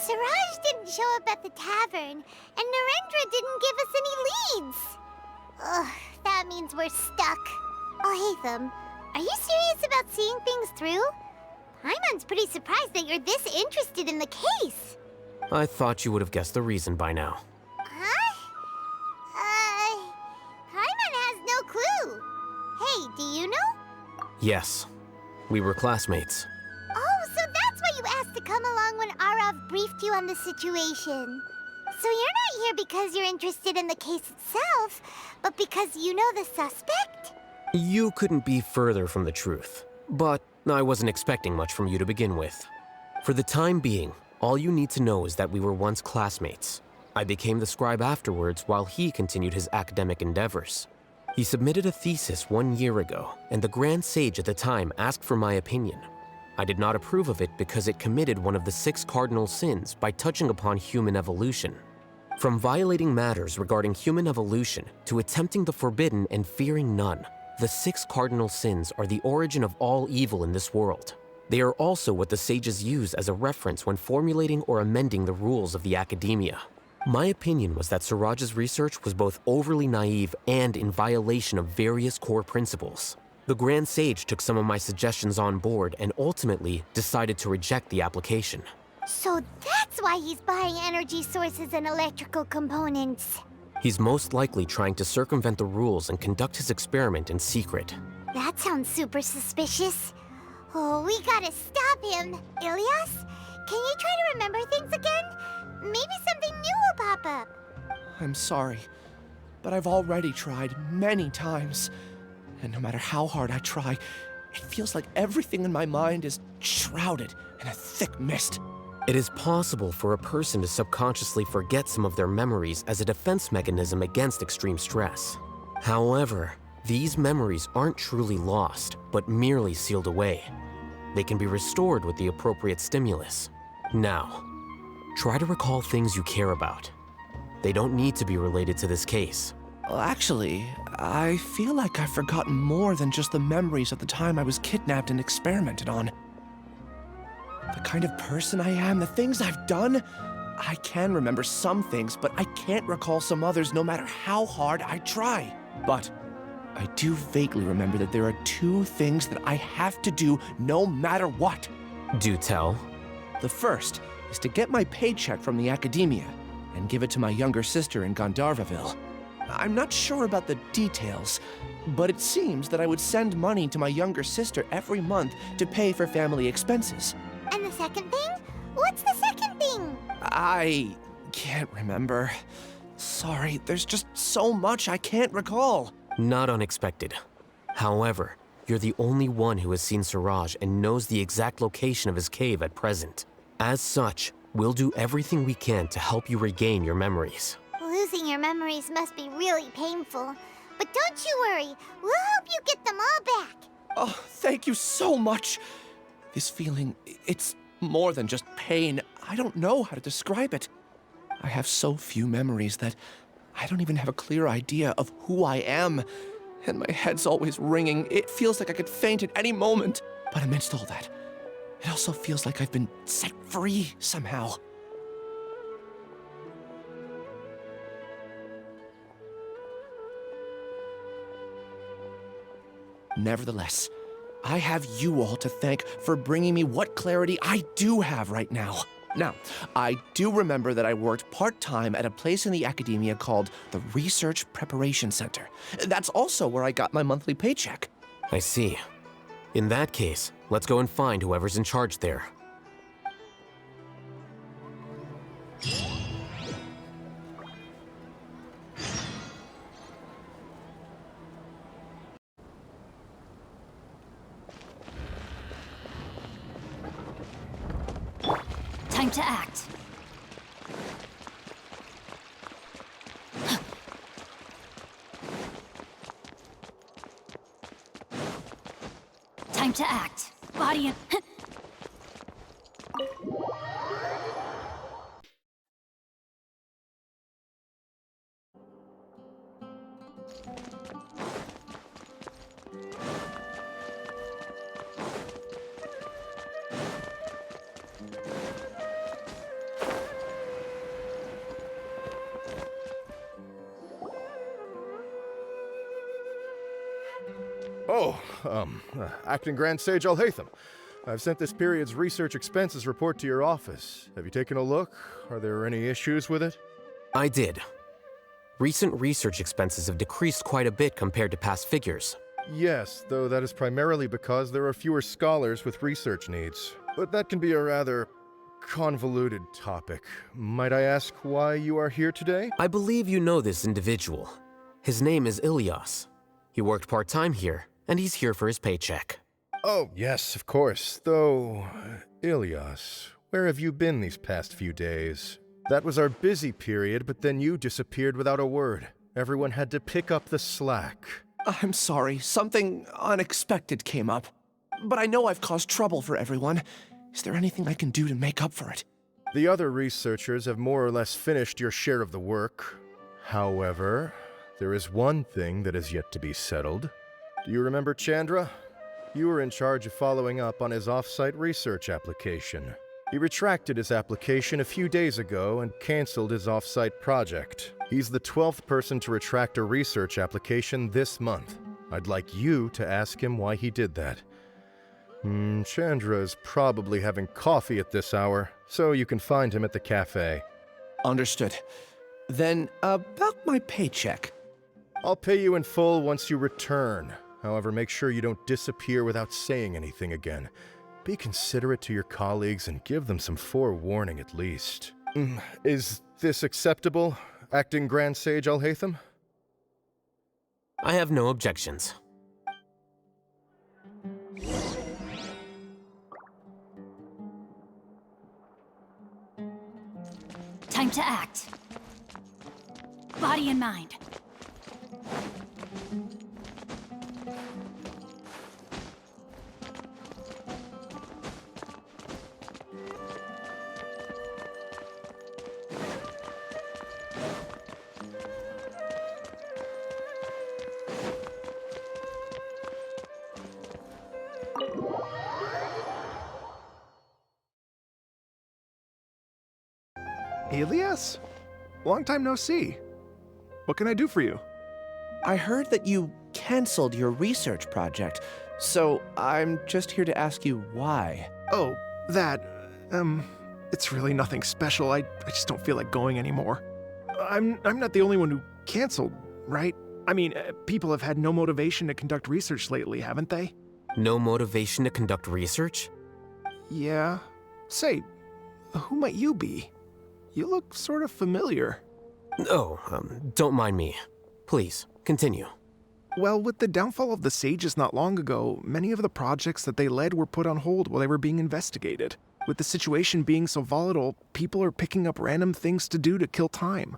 Siraj didn't show up at the tavern, and Narendra didn't give us any leads. Ugh, that means we're stuck. Oh, Hatham, are you serious about seeing things through? Paimon's pretty surprised that you're this interested in the case. I thought you would have guessed the reason by now. Huh? Paimon has no clue. Hey, do you know? Yes, we were classmates. Oh, so that's why you asked to come along when Arav briefed you on the situation. So you're not here because you're interested in the case itself, but because you know the suspect? You couldn't be further from the truth, but I wasn't expecting much from you to begin with. For the time being, all you need to know is that we were once classmates. I became the scribe afterwards while he continued his academic endeavors. He submitted a thesis 1 year ago, and the Grand Sage at the time asked for my opinion. I did not approve of it because it committed one of the 6 cardinal sins by touching upon human evolution. From violating matters regarding human evolution to attempting the forbidden and fearing none, the 6 cardinal sins are the origin of all evil in this world. They are also what the sages use as a reference when formulating or amending the rules of the academia. My opinion was that Siraj's research was both overly naive and in violation of various core principles. The Grand Sage took some of my suggestions on board and ultimately decided to reject the application. So that's why he's buying energy sources and electrical components. He's most likely trying to circumvent the rules and conduct his experiment in secret. That sounds super suspicious. Oh, we gotta stop him. Ilyas, can you try to remember things again? Maybe something new will pop up. I'm sorry, but I've already tried many times. And no matter how hard I try, it feels like everything in my mind is shrouded in a thick mist. It is possible for a person to subconsciously forget some of their memories as a defense mechanism against extreme stress. However, these memories aren't truly lost, but merely sealed away. They can be restored with the appropriate stimulus. Now, try to recall things you care about. They don't need to be related to this case. Well, actually, I feel like I've forgotten more than just the memories of the time I was kidnapped and experimented on. The kind of person I am, the things I've done, I can remember some things, but I can't recall some others no matter how hard I try. But I do vaguely remember that there are 2 things that I have to do no matter what. Do tell. The first is to get my paycheck from the academia and give it to my younger sister in Gandharvaville. I'm not sure about the details, but it seems that I would send money to my younger sister every month to pay for family expenses. And the second thing? What's the second thing? I can't remember. Sorry, there's just so much I can't recall. Not unexpected. However, you're the only one who has seen Siraj and knows the exact location of his cave at present. As such, we'll do everything we can to help you regain your memories. Losing your memories must be really painful. But don't you worry, we'll help you get them all back. Oh, thank you so much. This feeling, it's more than just pain. I don't know how to describe it. I have so few memories that I don't even have a clear idea of who I am. And my head's always ringing. It feels like I could faint at any moment. But amidst all that, it also feels like I've been set free somehow. Nevertheless, I have you all to thank for bringing me what clarity I do have right now. Now, I do remember that I worked part-time at a place in the academia called the Research Preparation Center. That's also where I got my monthly paycheck. I see. In that case, let's go and find whoever's in charge there. Time to act. Time to act. Body and... Acting Grand Sage Alhaitham. I've sent this period's research expenses report to your office. Have you taken a look? Are there any issues with it? I did. Recent research expenses have decreased quite a bit compared to past figures. Yes, though that is primarily because there are fewer scholars with research needs. But that can be a rather convoluted topic. Might I ask why you are here today? I believe you know this individual. His name is Ilyas. He worked part-time here, and he's here for his paycheck. Oh, yes, of course. Though, Ilyas, where have you been these past few days? That was our busy period, but then you disappeared without a word. Everyone had to pick up the slack. I'm sorry, something unexpected came up. But I know I've caused trouble for everyone. Is there anything I can do to make up for it? The other researchers have more or less finished your share of the work. However, there is one thing that is yet to be settled. Do you remember Chandra? You were in charge of following up on his off-site research application. He retracted his application a few days ago and canceled his off-site project. He's the 12th person to retract a research application this month. I'd like you to ask him why he did that. Chandra is probably having coffee at this hour, so you can find him at the cafe. Understood. Then, about my paycheck. I'll pay you in full once you return. However, make sure you don't disappear without saying anything again. Be considerate to your colleagues and give them some forewarning at least. Is this acceptable, Acting Grand Sage Alhaitham? I have no objections. Time to act. Body and mind. Ilyas? Long time no see. What can I do for you? I heard that you canceled your research project, so I'm just here to ask you why. Oh, that, it's really nothing special. I just don't feel like going anymore. I'm not the only one who canceled, right? I mean, people have had no motivation to conduct research lately, haven't they? No motivation to conduct research? Yeah. Say, who might you be? You look sort of familiar. Oh, don't mind me. Please, continue. Well, with the downfall of the Sages not long ago, many of the projects that they led were put on hold while they were being investigated. With the situation being so volatile, people are picking up random things to do to kill time.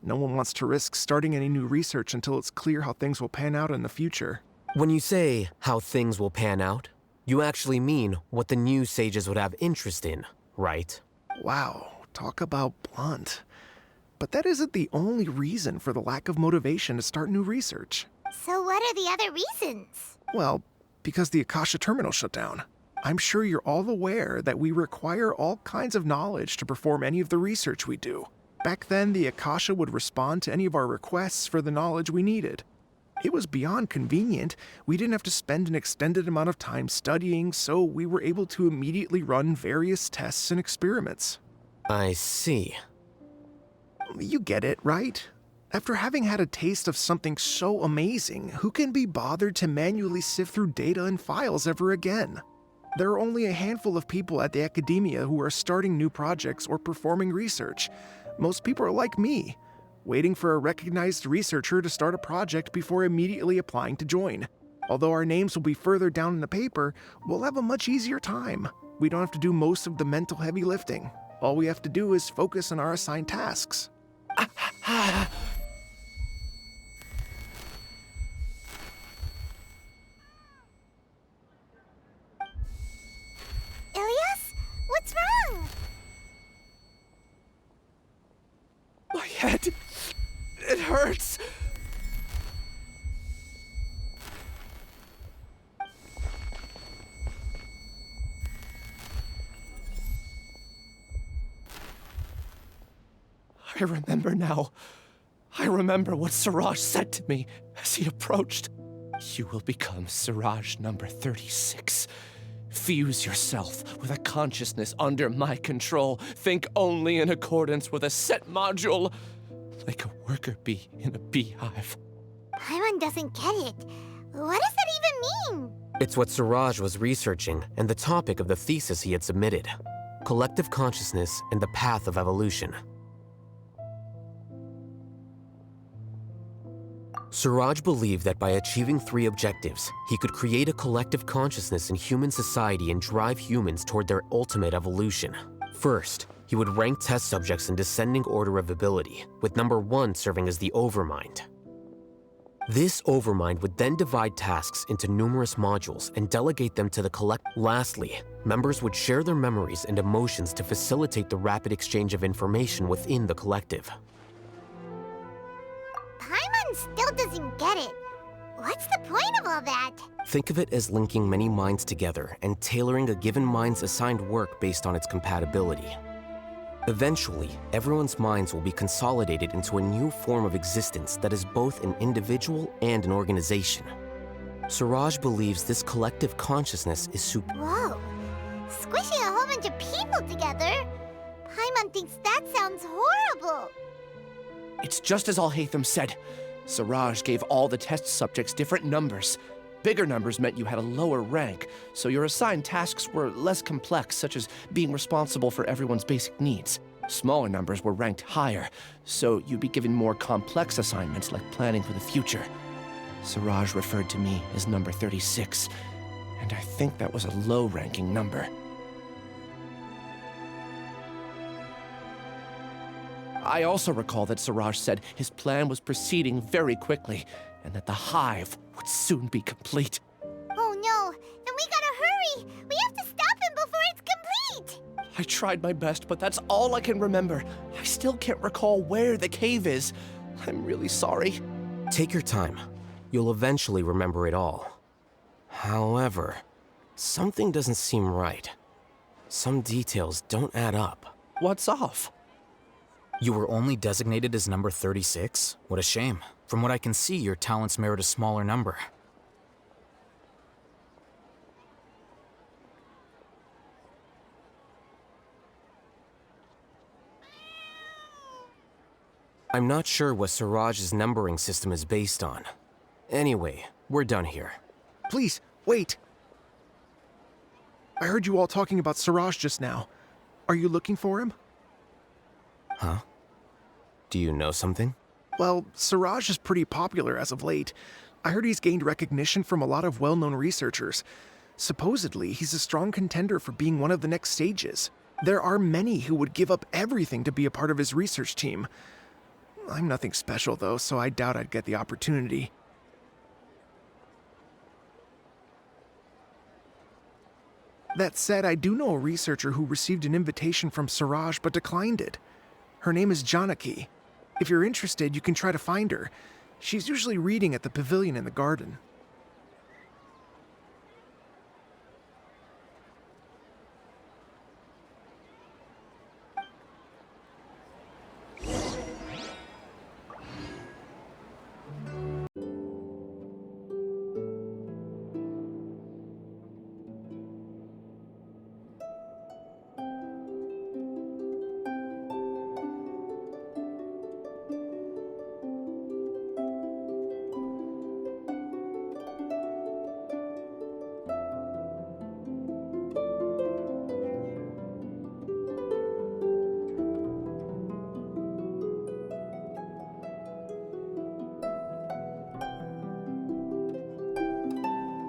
No one wants to risk starting any new research until it's clear how things will pan out in the future. When you say how things will pan out, you actually mean what the new sages would have interest in, right? Wow, talk about blunt. But that isn't the only reason for the lack of motivation to start new research. So what are the other reasons? Well, because the Akasha terminal shut down. I'm sure you're all aware that we require all kinds of knowledge to perform any of the research we do. Back then, the Akasha would respond to any of our requests for the knowledge we needed. It was beyond convenient. We didn't have to spend an extended amount of time studying, so we were able to immediately run various tests and experiments. I see. You get it, right? After having had a taste of something so amazing, who can be bothered to manually sift through data and files ever again? There are only a handful of people at the academia who are starting new projects or performing research. Most people are like me, waiting for a recognized researcher to start a project before immediately applying to join. Although our names will be further down in the paper, we'll have a much easier time. We don't have to do most of the mental heavy lifting. All we have to do is focus on our assigned tasks. Ilyas? What's wrong? My head, it hurts. I remember now. I remember what Siraj said to me as he approached. You will become Siraj number 36. Fuse yourself with a consciousness under my control. Think only in accordance with a set module, like a worker bee in a beehive. Paimon doesn't get it. What does that even mean? It's what Siraj was researching and the topic of the thesis he had submitted. Collective consciousness and the path of evolution. Siraj believed that by achieving 3 objectives, he could create a collective consciousness in human society and drive humans toward their ultimate evolution. First, he would rank test subjects in descending order of ability, with number 1 serving as the overmind. This overmind would then divide tasks into numerous modules and delegate them to the collective. Lastly, members would share their memories and emotions to facilitate the rapid exchange of information within the collective. Paimon still doesn't get it. What's the point of all that? Think of it as linking many minds together and tailoring a given mind's assigned work based on its compatibility. Eventually, everyone's minds will be consolidated into a new form of existence that is both an individual and an organization. Siraj believes this collective consciousness is Whoa. Squishing a whole bunch of people together? Paimon thinks that sounds horrible. It's just as Al-Haytham said. Siraj gave all the test subjects different numbers. Bigger numbers meant you had a lower rank, so your assigned tasks were less complex, such as being responsible for everyone's basic needs. Smaller numbers were ranked higher, so you'd be given more complex assignments like planning for the future. Siraj referred to me as number 36, and I think that was a low-ranking number. I also recall that Siraj said his plan was proceeding very quickly, and that the hive would soon be complete. Oh no, then we gotta hurry! We have to stop him before it's complete! I tried my best, but that's all I can remember. I still can't recall where the cave is. I'm really sorry. Take your time. You'll eventually remember it all. However, something doesn't seem right. Some details don't add up. What's off? You were only designated as number 36? What a shame. From what I can see, your talents merit a smaller number. I'm not sure what Siraj's numbering system is based on. Anyway, we're done here. Please, wait. I heard you all talking about Siraj just now. Are you looking for him? Huh? Do you know something? Well, Siraj is pretty popular as of late. I heard he's gained recognition from a lot of well-known researchers. Supposedly, he's a strong contender for being one of the next sages. There are many who would give up everything to be a part of his research team. I'm nothing special, though, so I doubt I'd get the opportunity. That said, I do know a researcher who received an invitation from Siraj but declined it. Her name is Janaki. If you're interested, you can try to find her. She's usually reading at the pavilion in the garden.